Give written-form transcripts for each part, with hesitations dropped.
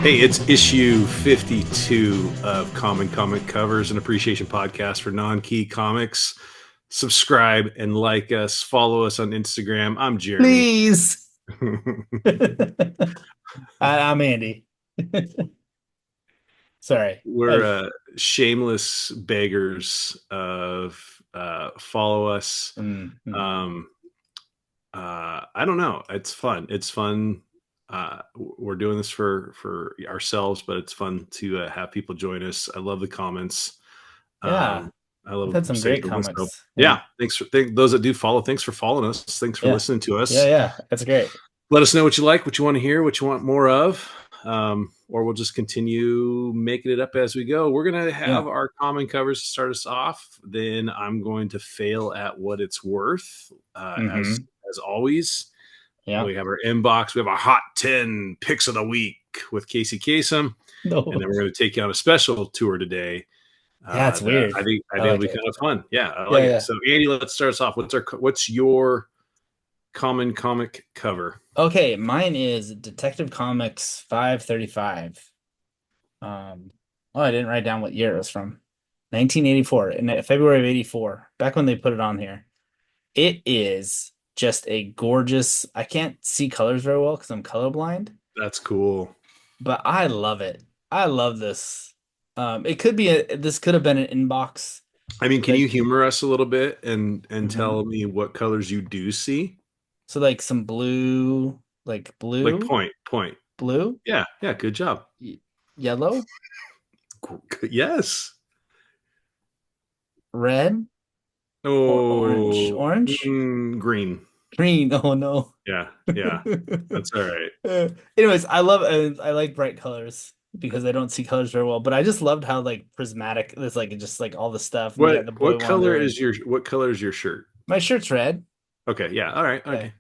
Hey, it's issue 52 of Common Comic Covers, an appreciation podcast for non-key comics. Subscribe and like us. Follow us on Instagram. I'm Jeremy. Please. I'm Andy. Sorry. We're shameless beggars of follow us. Mhm. Um, I don't know. It's fun. It's fun. We're doing this for ourselves, but it's fun to have people join us. I love the comments. Yeah, Um, I we've love had some saying great something. So comics. Yeah, yeah, those that do follow. Thanks for following us. Thanks for yeah, listening to yeah, us. yeah. That's great. Let us know what you like, what you want to hear, what you want more of, or we'll just continue making it up as we go. We're gonna Yeah. have our common covers to start us off. Then I'm going to fail at what it's worth, Hmm. as always. Yeah. We have our inbox. We have our hot 10 picks of the week with Casey Kasem, and No. then we're going to take you on a special tour today. Yeah, it's That weird. I I think it'll like be it. kind of fun. Yeah, I Yeah, like it. yeah. So Andy, let's start us off. What's your common comic cover? Okay, mine is Detective Comics 535. Oh, I didn't write down what year it was from. 1984, in February of 84, back when they put it on here. It is just a gorgeous. I can't see colors very well because I'm colorblind, That's cool. but I love it. I love this. It could be this could have been an inbox. I mean, can you Like, humor us a little bit and mhm. tell me what colors you do see? So like some blue, like Like blue, point. blue, Yeah, yeah. Good job. yellow, Yes. red, or orange, Oh, orange, green. green. Oh no. Yeah, yeah. That's all right. Anyways, I like bright colors because I don't see colors very well, but I just loved how like prismatic this like just like all the stuff and they got the boy wonder. What color is your shirt? My shirt's red. Okay, yeah. All right. Yeah. Okay.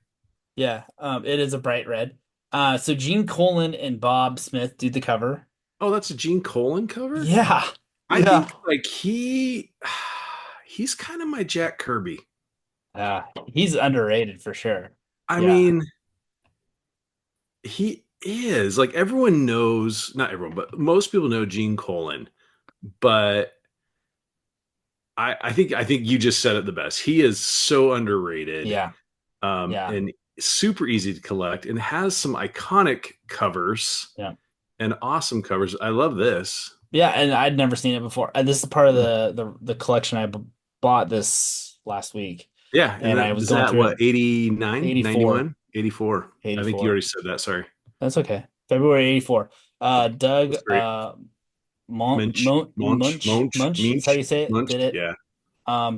Yeah. It is a bright red. So Gene Colan and Bob Smith do the cover. Oh, that's a Gene Colan cover? Yeah. I Yeah. think like he's kind of my Jack Kirby. He's underrated for sure. I Yeah. mean, he is like everyone knows, not everyone, but most people know Gene Colan, but I think you just said it the best. He is so underrated, Yeah. Yeah. and super easy to collect and has some iconic covers Yeah. and awesome covers. I love this. Yeah, and I'd never seen it before. This is part of the collection I bought this last week, Yeah, and and I that was is going that through what it. 89, 84. 91, 84. I think you 84. already said that. Sorry. That's okay. February 84. Doug That's great. Munch is how you say it. Munch. Did it. Yeah.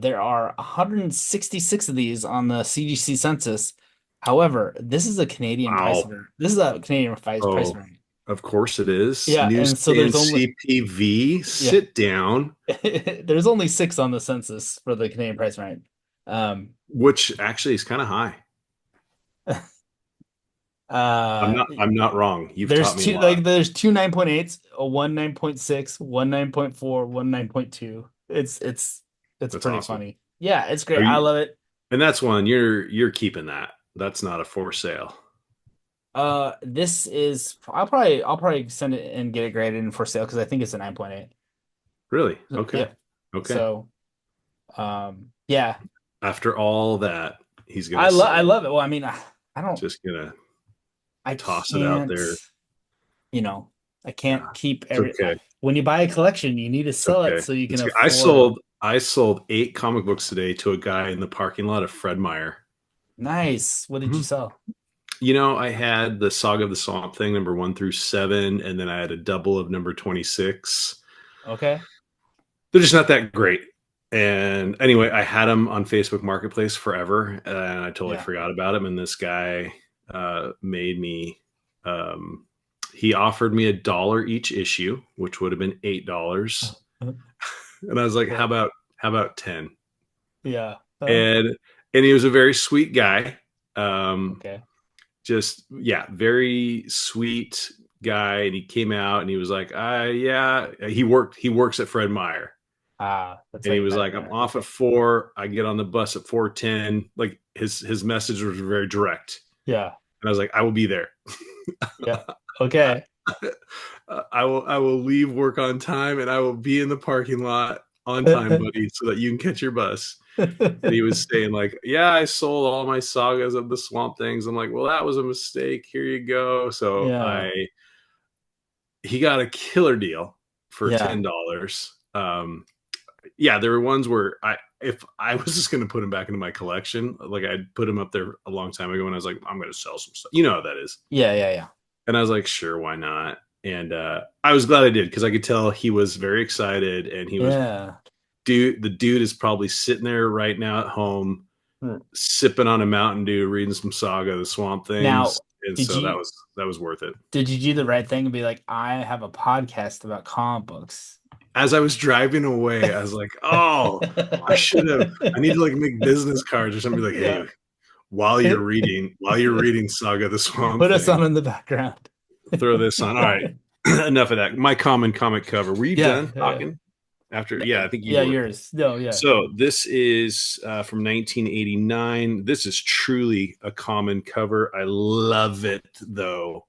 There are 166 of these on the CGC census. However, this is a Canadian price. Wow. This is a Canadian price Oh, variant. of course it is. Yeah, and so Newsstand there's only CPV. yeah, Sit down. there's only six on the census for the Canadian price variant. Um, Which actually is kind of high. uh, I'm not wrong. You've there's taught me a two lot. like there's two 9.8s, a one 9.6, one 9.4, one 9.2. It's That's pretty awesome. funny. Yeah, it's great. Are I you love it. and that's one you're keeping that. That's not a for sale. This is I'll probably send it and get it graded in for sale because I think it's a 9.8. Really? Okay. Yeah. Okay. So, yeah, After all that, he's gonna sell I it. love it. Well, I mean, I don't, Just gonna I toss it out can't, there. you know, I can't Yeah. keep It's every. okay. When you buy a collection, you need to It's sell it okay. so you can It's okay. afford. I sold 8 comic books today to a guy in the parking lot of Fred Meyer. Nice. What did you Mhm. sell? You know, I had the Saga of the Swamp Thing number 1 through 7, and then I had a double of number 26. Okay. They're just not that great. And anyway, I had them on Facebook Marketplace forever, and I totally Yeah. forgot about them. And this guy made me. Um, he offered me $1 each issue, which would have been $8, and I was like, Okay. how about 10?" Yeah. And he was a very sweet guy. Um, Okay. just yeah, very sweet guy. And he came out and he was like, yeah, he works at Fred Meyer. That's And how he you was met him like, I'm there. off at Okay. 4. I get on the bus at 4:10. Like his message was very direct. Yeah. And I was like, I will be there. Yeah. Okay. I will leave work on time and I will be in the parking lot on time, buddy, so that you can catch your bus. And he was saying like, yeah, I sold all my sagas of the Swamp Things. I'm like, well, that was a mistake. Here you go. So Yeah. he got a killer deal for Yeah. $10. Yeah, there were ones where if I was just going to put him back into my collection, like I'd put him up there a long time ago, and I was like, I'm going to sell some stuff. You know how that is. Yeah. Yeah. Yeah. And I was like, sure, why not? And I was glad I did because I could tell he was very excited, and he was Yeah. dude. The dude is probably sitting there right now at home, Hmm. sipping on a Mountain Dew, reading some Saga, the Swamp Things, Now, and did so you that was worth it. did you do the right thing and be like, I have a podcast about comic books? As I was driving away, I was like, "Oh, I should have. I need to like make business cards or something. Like, hey, Yeah. while you're reading Saga the Swamp Put us Thing, on in the background. throw this on. All right, enough of that. My common comic cover. Were you Yeah, done yeah, talking? After, yeah. yeah, I think you Yeah, were. yours. No, yeah. So this is from 1989. This is truly a common cover. I love it though.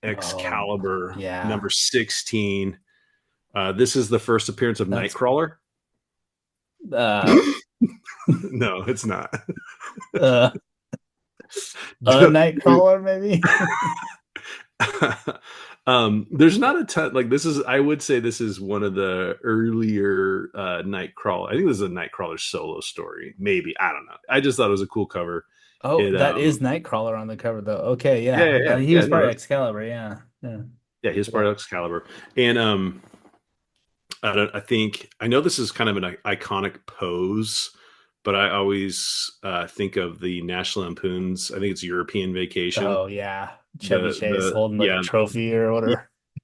Oh, Excalibur yeah. number 16. This is the first appearance of That's Nightcrawler. uh No, it's not. uh a Nightcrawler, maybe. There's not a ton. Like this is, I would say this is one of the earlier Nightcrawler. I think this is a Nightcrawler solo story. Maybe, I don't know. I just thought it was a cool cover. Oh, It that is Nightcrawler on the cover, though. Okay, Yeah, yeah. yeah, yeah, He yeah. was No, part of Excalibur. Yeah, yeah, yeah. He's part yeah. of Excalibur, and I think I know this is kind of an iconic pose, but I always think of the National Lampoons. I think it's European Vacation. Oh, yeah. Chevy Chase The holding like a Yeah, trophy or yeah.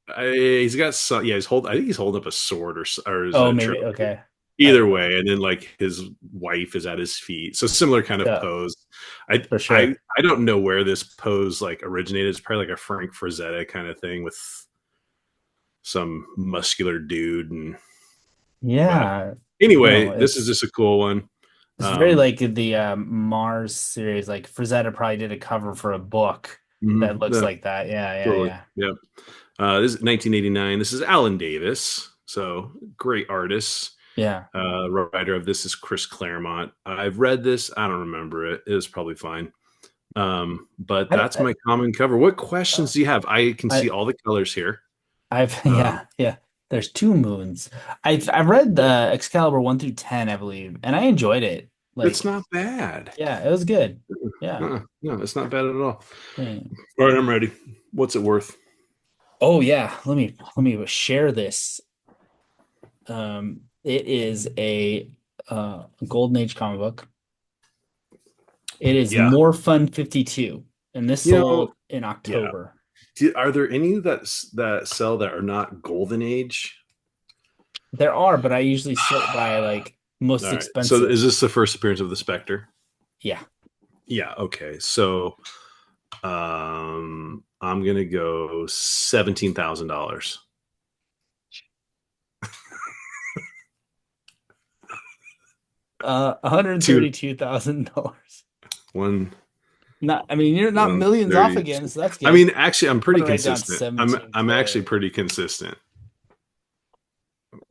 whatever. He's got some. Yeah, he's holding. I think he's holding up a sword or is it Oh, a maybe. trophy? Okay. I Either don't know. way, and then like his wife is at his feet. So similar kind of Yeah, pose. I for I sure. I don't know where this pose like originated. It's probably like a Frank Frazetta kind of thing with some muscular dude. And but Yeah. No, anyway, this is just a cool one. it's very Um, like the Mars series. Like Frazetta probably did a cover for a book that looks yeah, like that. Yeah, yeah, totally. yeah. Yeah. This is 1989. This is Alan Davis. So great artist. Yeah. Writer of this is Chris Claremont. I've read this. I don't remember it. It was probably fine. But I, that's my common cover. What I, questions do you have? I can see I all the colors here. I've Um, yeah, yeah. There's two moons. I've read the Excalibur 1 through 10, I believe, and I enjoyed it. it's Like, not bad. yeah, it was good. Yeah. No, it's not bad at all. Yeah. All right, I'm ready. What's it worth? Oh yeah, let me share this. It is a Golden Age comic book. It is Yeah. More Fun 52, and this You know, sold in yeah. October. Are there any that sell that are not Golden Age? There are, but I usually sort by like All most right. So expensive. is this the first appearance of the Spectre? Yeah. Yeah. Okay. So I'm gonna go $17,000. Two, $132,000. one, Not, I mean, you're not one millions off thirty. again, so that's I good. mean, actually, I'm I'm pretty gonna write down consistent. I'm actually 17K. pretty consistent.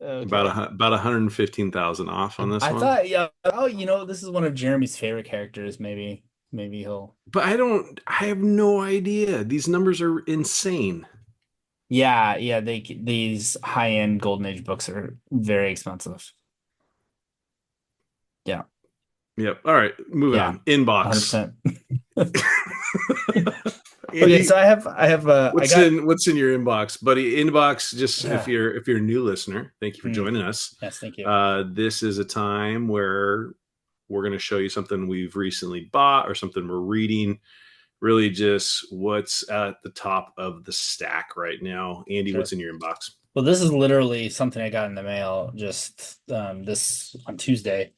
Okay. About 115,000 off on this I one. thought, yeah, oh, this is one of Jeremy's favorite characters. Maybe he'll. But I have no idea. These numbers are insane. Yeah, yeah. These high-end Golden Age books are very expensive. Yeah, Yep. All right, moving yeah, on. Inbox. 100%. Okay, Andy, so I got. what's in your inbox, buddy? Inbox. Just Yeah, if you're a new listener, thank you for mm, joining us. yes, thank you. This is a time where we're going to show you something we've recently bought or something we're reading. Really, just what's at the top of the stack right now. Andy, Sure. what's in your inbox? Well, this is literally something I got in the mail just this on Tuesday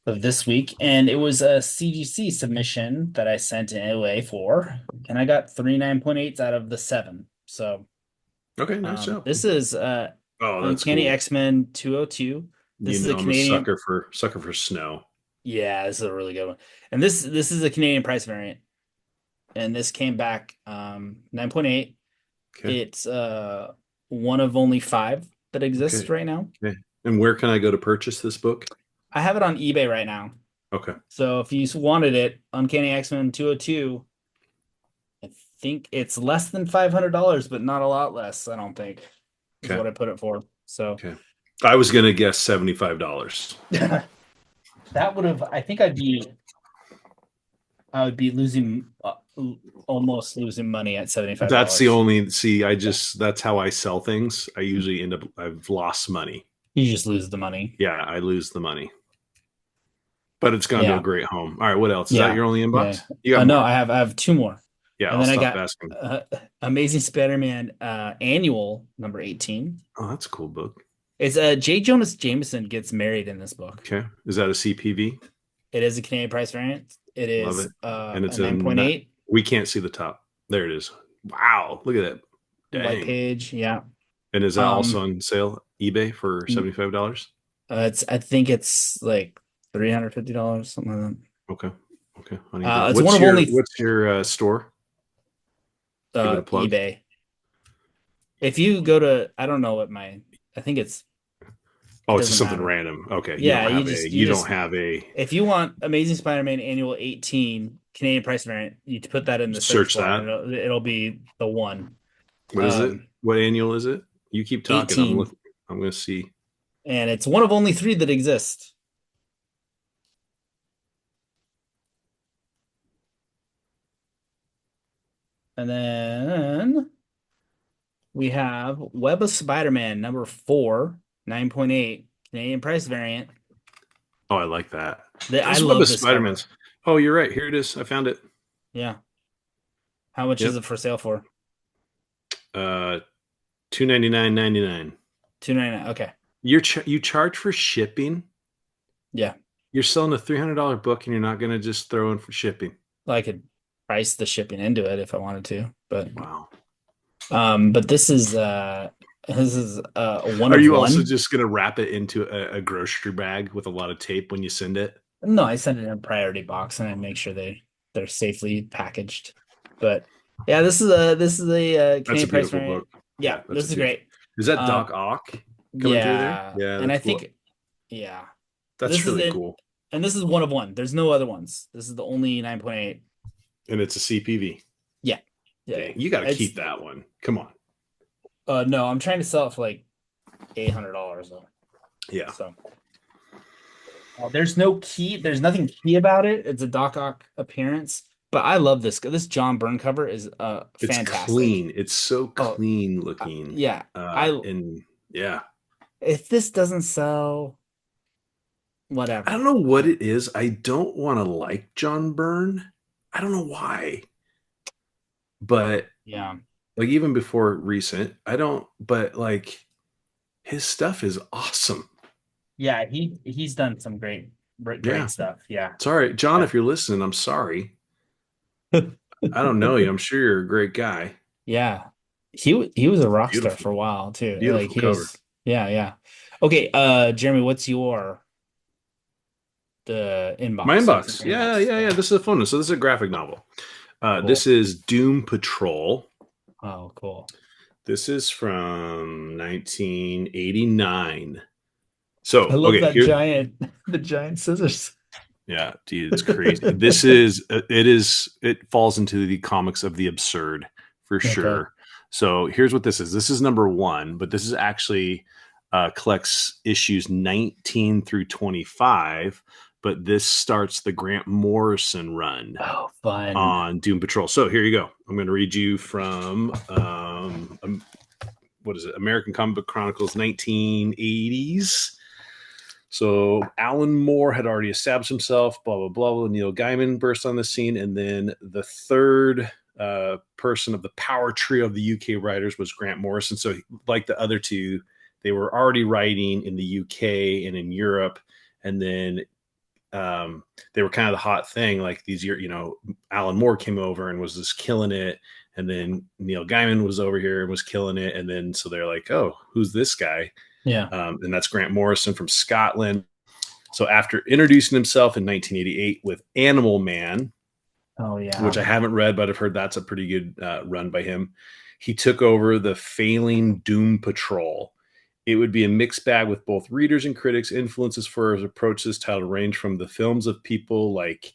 of this week, and it was a CGC submission that I sent in OA for, and I got three 9.8s out of the seven. So Okay, nice job. this is Oh, that's Uncanny cool. X-Men 202. This You is a know, I'm a Canadian. sucker for snow. Yeah, this is a really good one. And this is a Canadian price variant, and this came back 9.8. Okay. It's one of only five that exist Okay. right now. Okay. And where can I go to purchase this book? I have it on eBay right now. Okay. So if you wanted it, Uncanny X-Men 202, I think it's less than $500, but not a lot less, I don't think, is Okay. what I put it for. So Okay. I was gonna guess $75. that would have, I would be losing, almost losing money at That's the $75. only that's how I sell things. I usually end up I've lost money. You just lose the money. Yeah, I lose the money. But it's gone to a Yeah. great home. All right, what else? Is that Yeah. your only Yeah. inbox? You got No, more. I have two more. Yeah, And I'll then I stop got asking. Amazing Spider-Man annual number 18. Oh, that's a cool book. It's J. Jonas Jameson gets married in this book. Okay. Is that a CPV? It is a Canadian price variant. It Love is it. And a it's a 9.8 we can't see the top. There it is. Wow, look at that. white Dang. page. Yeah. And is that also Um on sale eBay for $75? it's I think it's like $350, something like Okay. Okay. On eBay. it's one of only What's your store? Give it a plug. eBay. If you go to, I don't know what I think it Oh, it's just doesn't something matter. random. Okay. Yeah, You don't have a if you want Amazing Spider-Man Annual 18 Canadian price variant, you put that in the search search bar that. and it'll be the one. What is it? Um, What annual is it? You keep talking. 18, I'm gonna see. and it's one of only three that exist. And then we have Web of Spider-Man number 4, 9.8 Canadian price variant. Oh, I like that. I Those Web love of this cover. Spider-Mans. Oh, you're right. Here it is. I found it. Yeah. How much is Yep. it for sale for? Uh, 299.99. 299. Okay. You charge for shipping. Yeah. You're selling a $300 book, and you're not gonna just throw in for shipping. Well, I could price the shipping into it if I wanted to, Wow. but this is a one Are of you also one. just gonna wrap it into a grocery bag with a lot of tape when you send it? No, I send it in a priority box and I make sure they're safely packaged. But yeah, this is a That's a Canadian price beautiful book. variant. Yeah, Yeah, that's a this is beautiful. great. Is that Um, Doc Ock coming through there? yeah, Yeah, and that's I cool. think yeah, That's this is really it, cool. and this is one of one. There's no other ones. This is the only 9.8. And it's a CPV. Yeah, yeah, Dang, yeah. you got to It's keep that one. Come on. no, I'm trying to sell it for like $800 though. Yeah. So there's no key. There's nothing key about it. It's a Doc Ock appearance, but I love this. This John Byrne cover is It's fantastic. clean. It's so Oh, clean looking. yeah. I And yeah. If this doesn't sell, I don't whatever. know what it is. I don't want to like John Byrne. I don't know why. But Yeah. like even before recent, I don't but like his stuff is awesome. Yeah, he's done some Yeah. great stuff. Yeah. Sorry, John, Yeah. if you're listening, I'm sorry. I don't know you. I'm sure you're a great guy. Yeah. He was a rock star Beautiful. for a while too. Like Beautiful he cover. was, yeah, yeah. Okay, Jeremy, what's the My inbox? What's inbox. the Yeah, inbox? yeah, yeah. Yeah. This is a phone. So this is a graphic novel. Cool. This is Doom Patrol. Oh, cool. This is from 1989. I So, love okay, that here. giant the giant scissors. Yeah, dude, it's crazy. It falls into the comics of the absurd for Okay. sure. So here's what this is. This is number one, but this is actually collects issues 19 through 25. But this starts the Grant Morrison run Oh, fun. on Doom Patrol. So here you go. I'm going to read you from what is it? American Comic Book Chronicles 1980s. So Alan Moore had already established himself, blah, blah, blah, blah. Neil Gaiman burst on the scene. And then the third person of the power trio of the UK writers was Grant Morrison. So like the other two, they were already writing in the UK and in Europe. And then they were kind of the hot thing. Like these years, Alan Moore came over and was just killing it. And then Neil Gaiman was over here and was killing it. And then so they're like, oh, who's this guy? Yeah. And that's Grant Morrison from Scotland. So after introducing himself in 1988 with Animal Man, Oh yeah. which I haven't read, but I've heard that's a pretty good run by him. He took over the failing Doom Patrol. It would be a mixed bag with both readers and critics. Influences for his approach to this title range from the films of people like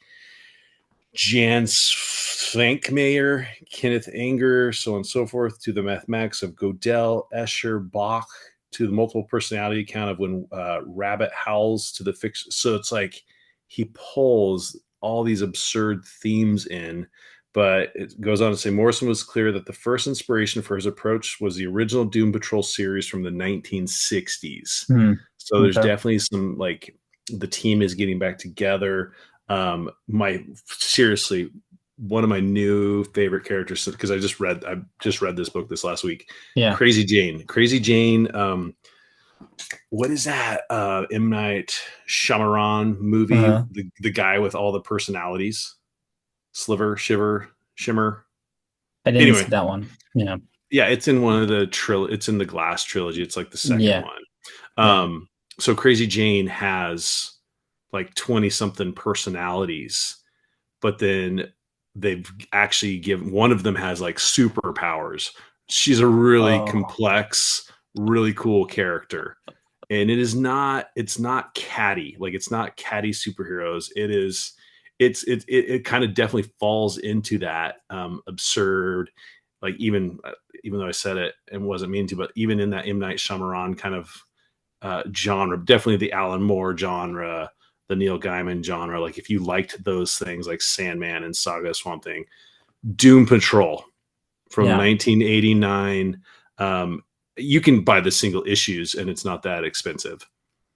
Jan Svankmajer, Kenneth Anger, so on and so forth, to the mathematics of Godel, Escher, Bach, to the multiple personality account of when Rabbit howls, to the fiction. So it's like he pulls all these absurd themes in, but it goes on to say Morrison was clear that the first inspiration for his approach was the original Doom Patrol series from the 1960s. Hmm. So there's Okay. definitely some like the team is getting back together. My seriously, one of my new favorite characters because I just read this book this last week. Yeah. Crazy Jane. What is that? M Night Shyamalan movie? Uh-huh. The guy with all the personalities, Sliver, Shiver, Shimmer. I didn't see Anyway, that one. Yeah. yeah, it's in one of the It's in the Glass trilogy. It's like the second Yeah. one. Yeah. So Crazy Jane has like 20 something personalities, but then they've actually given one of them has like superpowers. She's a really Oh. complex, really cool character. And it's not catty. Like it's not catty superheroes. It kind of definitely falls into that absurd, like even though I said it and wasn't mean to, but even in that M Night Shyamalan kind of genre, definitely the Alan Moore genre, the Neil Gaiman genre. Like if you liked those things like Sandman and Saga Swamp Thing, Doom Patrol from Yeah. 1989. You can buy the single issues and it's not that expensive.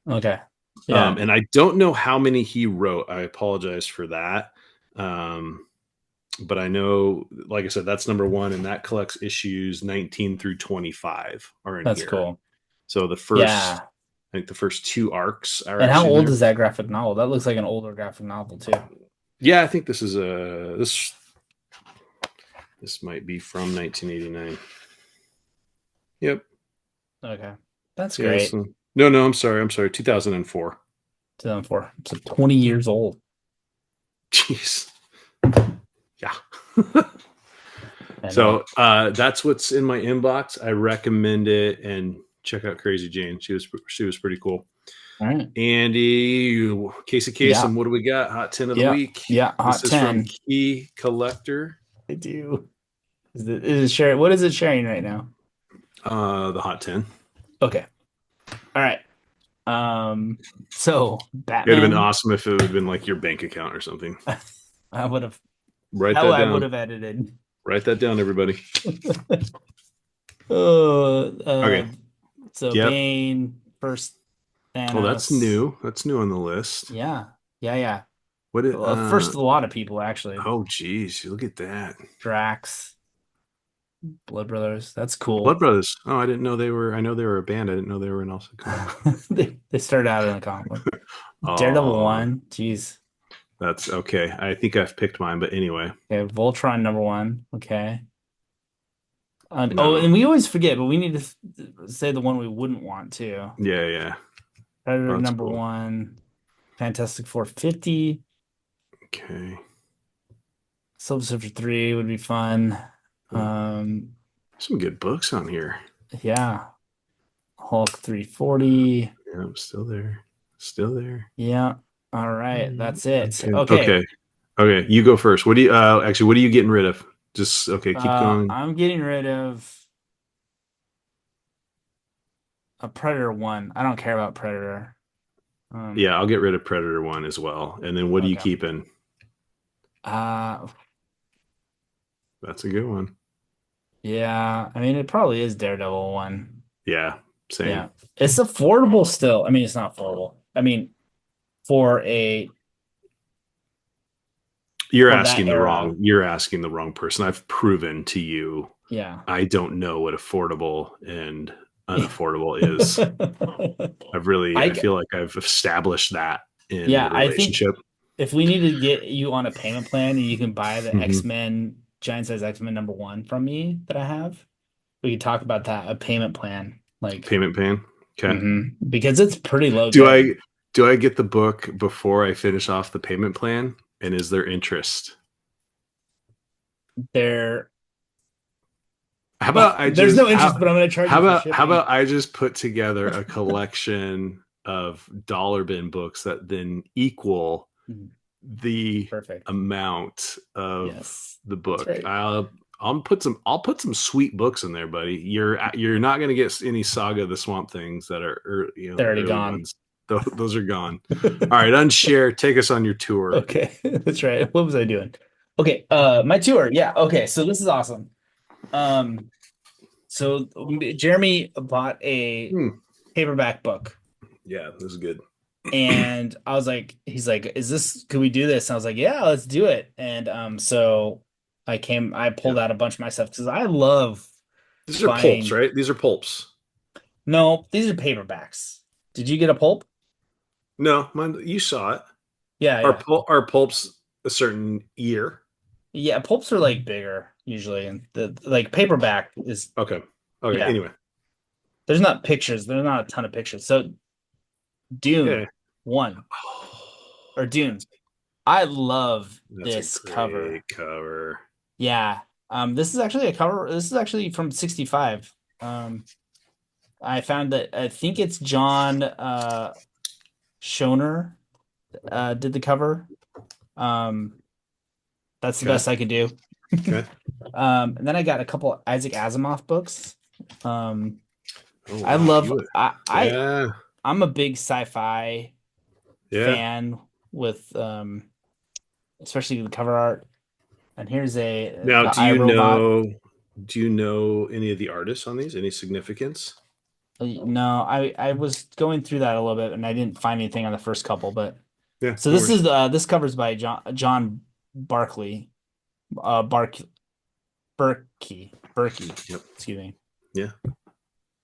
Okay. Yeah. And I don't know how many he wrote. I apologize for that. Um, but I know, like I said, that's number one, and that collects issues 19 through 25 are in That's here. cool. So Yeah. I think the first two arcs are And how actually in old there. is that graphic novel? That looks like an older graphic novel too. Yeah, I think this might be from 1989. Yep. Okay. That's Yeah. great. So, no, I'm sorry. 2004. 2004. So 20 years old. Jeez. Yeah. I know. So that's what's in my inbox. I recommend it and check out Crazy Jane. She was pretty cool. All right. Andy, Casey Yeah. Kasem, what do we got? Hot 10 of the Yeah. week. Yeah. This Hot is from 10. Key Collector. I do. Is it sharing? What is it sharing right now? The Hot 10. Okay. All right. So It would have been Batman, awesome if it would have been like your bank account or something. I would have Write hell that I would down. have edited. Write that down, everybody. Uh, Okay. uh, so Yep. Bane, first Oh, that's Thanos. new. That's new on the list. Yeah. Yeah, yeah. What it Well, first a lot of people actually. oh geez, look at that. Drax, Blood Brothers. That's Blood cool. Brothers. Oh, I know they were a band. I didn't know they were an also comic. They started out in a comic book. Daredevil Oh, 1. Jeez. that's okay. I think I've picked mine, but anyway. Okay, Voltron number 1. Okay. Oh, No. and we always forget, but we need to say the one we wouldn't want to. Yeah, yeah. Oh, Predator that's number cool. 1, Fantastic 450, Okay. Silver Surfer 3 would be fun. Oh, Um, some good books on here. yeah, Hulk 340. Yeah, I'm still there. Still there. Yeah. All right, that's it. Okay. Okay. Okay. Okay. You go first. What do you actually what are you getting rid of? Just okay, keep going. I'm getting rid of a Predator 1. I don't care about Predator. Um, Yeah, I'll get rid of Predator 1 as well. And then what are you okay. keeping? Uh, That's a good one. yeah, I mean it probably is Daredevil 1. Yeah, Yeah. same. It's affordable still. I mean, it's not affordable. I mean, for a for that era. You're asking the wrong person. I've proven to you Yeah. I don't know what affordable and unaffordable is. I I feel like I've established that in the yeah, I think relationship. if we need to get you on a payment plan and you can buy the Hmm. X-Men giant size X-Men number 1 from me that I have, we could talk about that, a payment plan. Like Payment plan. Okay. because it's pretty low Do good. I get the book before I finish off the payment plan? And is there interest? They're How about I there's just no interest, but I'm going to charge you for how shipping. about I just put together a collection of dollar bin books that then equal Mhm. the Perfect. amount of Yes, the that's book. right. I'll put some sweet books in there, buddy. You're not going to get any Saga of the Swamp Things that are They're the already early gone. ones. Those are gone. All right, unshare. Take us on your tour. Okay, that's right. What was I doing? Okay, my tour. Yeah, okay. So this is awesome. Um, so Jeremy bought a Hmm. paperback book, Yeah, this is good. and I was like, he's like, could we do this? And I was like, yeah, let's do it. And so I pulled Yeah, out a bunch of my stuff because I love these are pulps, buying. right? These are pulps. No, these are paperbacks. Did you get a pulp? No, mine, you saw it. Yeah, yeah. Our pulps a certain year. Yeah, pulps are like bigger usually, and the like paperback is Okay. Okay. yeah. Anyway. There's not pictures. There's not a ton of pictures. So Yeah. Dune one or Dune. I love That's a this great cover. cover. Yeah. This is actually a cover. This is actually from 65. I found that I think it's John Schoner did the cover. Um, that's the Okay. best I could do. Okay. And then I got a couple Isaac Asimov books. Um, Oh I wow. love You would. I Yeah. I'm a big sci-fi Yeah. fan with especially the cover art. And here's a Now, the iRobot. do you know any of the artists on these? Any significance? No, I was going through that a little bit and I didn't find anything on the first couple, but Yeah, so no this worries. is this covers by John Barkley. Bark Berkey, Yep. excuse me. Yeah.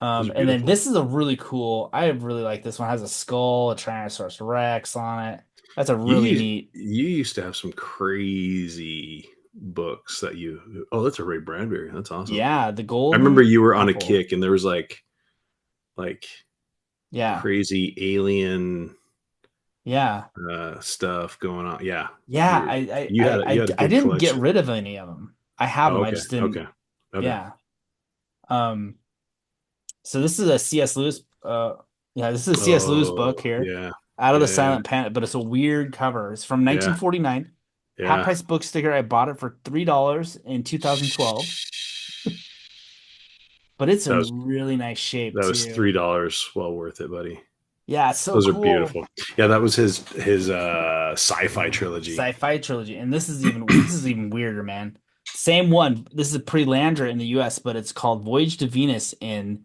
Those are And then beautiful. this is a really cool. I really like this one. It has a skull, a Tyrannosaurus Rex on it. That's a really neat. You used to have some crazy books that you. Oh, that's a Ray Bradbury. That's awesome. Yeah, the I remember golden you were on a apple. kick, and there was like Yeah, crazy alien yeah, stuff going on. Yeah, yeah. I I you I had a I good didn't get collection. rid of any of them. I have Oh, them. I okay, just didn't. okay, okay. Yeah. Um. So this is a C.S. Lewis. Yeah, this is a C.S. Lewis book Oh, here, yeah, Out of the yeah, Silent Planet, but it's a weird cover. It's from yeah, 1949. Half yeah. price book sticker. I bought it for $3 in 2012, but it's That in really nice shape was too. $3. Well worth it, buddy. Yeah, it's so Those are cool. beautiful. Yeah, that was his sci-fi trilogy. Sci-fi trilogy, and this is even weirder, man. Same one. This is a pre-Landra in the U.S., but it's called Voyage to Venus in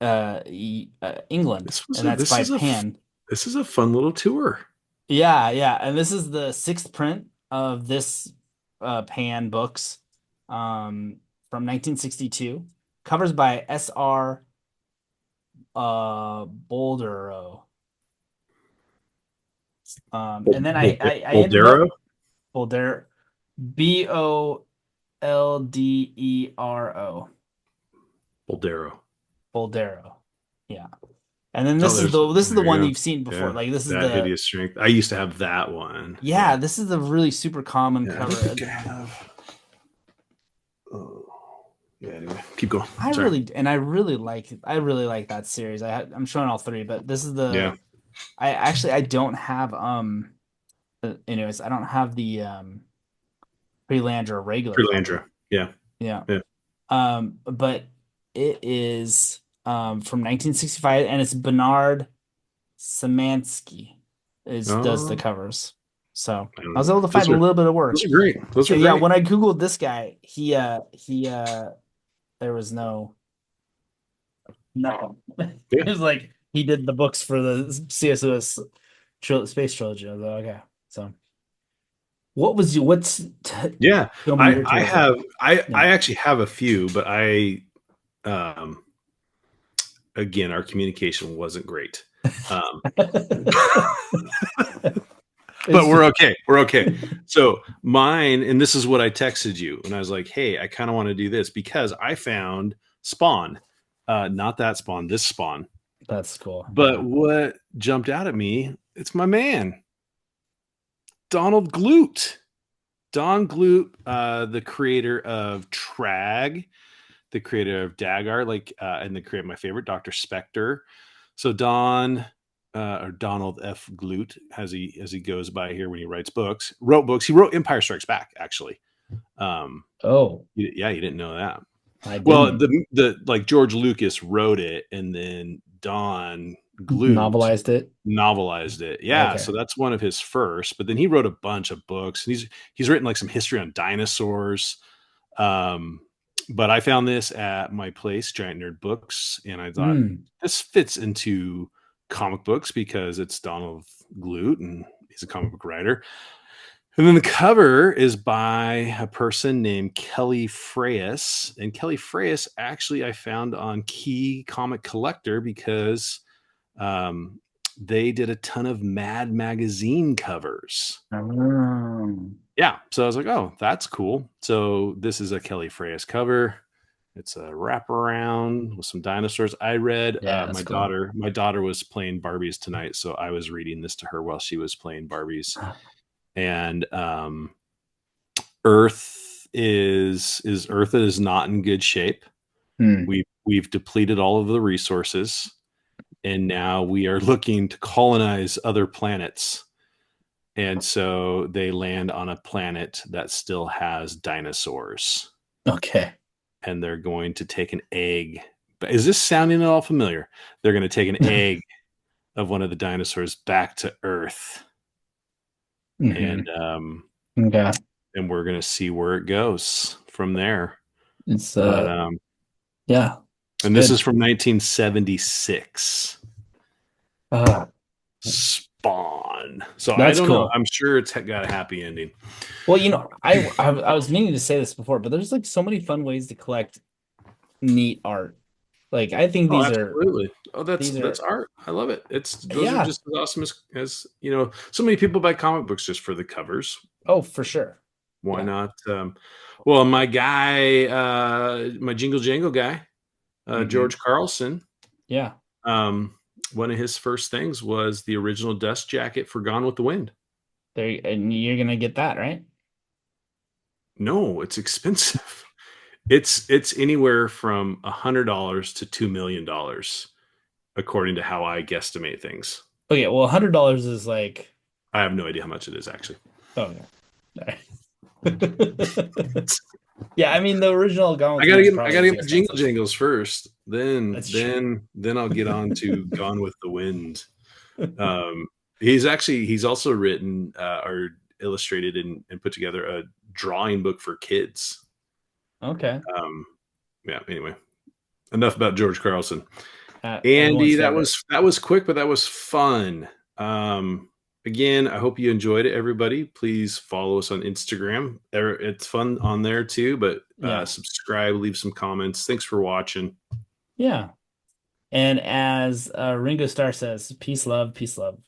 England, and that's by Pan. This is a fun little tour. Yeah, yeah, and this is the sixth print of this Pan books from 1962. Covers by S.R. Boldero. And then I ended Boldero, up Boldero Boldero. Boldero. Boldero. Yeah. And then Oh, this is the there you one go. you've seen before. Yeah, Like this is that the hideous strength. I used to have that one. yeah, Yeah, this is the really super common yeah. I don't cover. think I have. Oh, yeah. Anyway, keep going. I Sorry. really and I really like that series. I'm showing all three, but this is Yeah, the I don't have anyways, I don't have the Freelander or regular Prelandra. copy. Yeah, Yeah. yeah. But it is from 1965 and it's Bernard Szymanski is does the Oh, covers. So I don't I was know. able to find a little bit of Those work. are great. Those are And yeah, great. when I Googled this guy, he there was no. It Yeah. was like he did the books for the C.S. Lewis space trilogy. I was like, okay. So Yeah, show me your I tour. have Yeah. I actually have a few, but I um again our communication wasn't great. Um but It's we're okay. We're okay. So mine, and this is what I texted you, and I was like, "Hey, I kind of want to do this because I found Spawn, not that Spawn, this Spawn." that's cool. But Yeah. what jumped out at me? It's my man, Donald Glute. Don Glut, the creator of Trag, the creator of Dagar, and the creator of my favorite, Dr. Spectre. So Don, or Donald F. Glut, as he goes by here when he writes books, wrote books. He wrote Empire Strikes Back, actually. Um, Oh, yeah, you didn't know that. I Well, didn't. the like George Lucas wrote it, and then Don Glut Novelized it. novelized it. Yeah, Okay. so that's one of his first. But then he wrote a bunch of books. He's written like some history on dinosaurs. Um, but I found this at my place, Giant Nerd Books, and I thought Mm. this fits into comic books because it's Donald Glut and he's a comic book writer. And then the cover is by a person named Kelly Freyas. And Kelly Freyas, actually, I found on Key Comic Collector because um, they did a ton of Mad Magazine covers. Oh. Yeah. So I was like, oh, that's cool. So this is a Kelly Freyas cover. It's a wraparound with some dinosaurs. I read Yeah, that's my cool. daughter. My daughter was playing Barbies tonight, so I was reading this to her while she was playing Barbies. And Earth is not in good shape. Hmm. We've depleted all of the resources, and now we are looking to colonize other planets. And so they land on a planet that still has dinosaurs, Okay. and they're going to take an egg. But is this sounding at all familiar? They're going to take an egg of one of the dinosaurs back to Earth, Hmm. and Okay. we're going to see where it goes from there. It's But yeah, it's and this is good. from 1976. Uh, Spawn. So I that's don't know. cool. I'm sure it's got a happy ending. Well, I was meaning to say this before, but there's like so many fun ways to collect neat art. Like I think Oh, absolutely. Oh, these that's are art. I love it. It's those are yeah. just as awesome as so many people buy comic books just for the covers. Oh, for sure. Why Yeah. not? Well, my guy, my Jingle Jangle guy, Hmm. George Carlson, Yeah. um, one of his first things was the original dust jacket for Gone with the Wind. There, and you're gonna get that, right? No, it's expensive. It's anywhere from $100 to $2 million, according to how I guesstimate things. Okay, well, $100 is like I have no idea how much it is actually. oh yeah. Yeah, I mean the original Gone with the Wind is I probably gotta as get my jingle expensive. jingles first. That's true. Then I'll get on to Gone with the Wind. Um, he's also written or illustrated and put together a drawing book for kids. Okay. Um, yeah. Anyway, enough about George Carlson. Everyone's Andy, favorite. that was quick, but that was fun. Again, I hope you enjoyed it, everybody. Please follow us on Instagram. It's fun on there too, but Yeah. subscribe, leave some comments. Thanks for watching. Yeah. And as Ringo Starr says, peace, love, peace, love.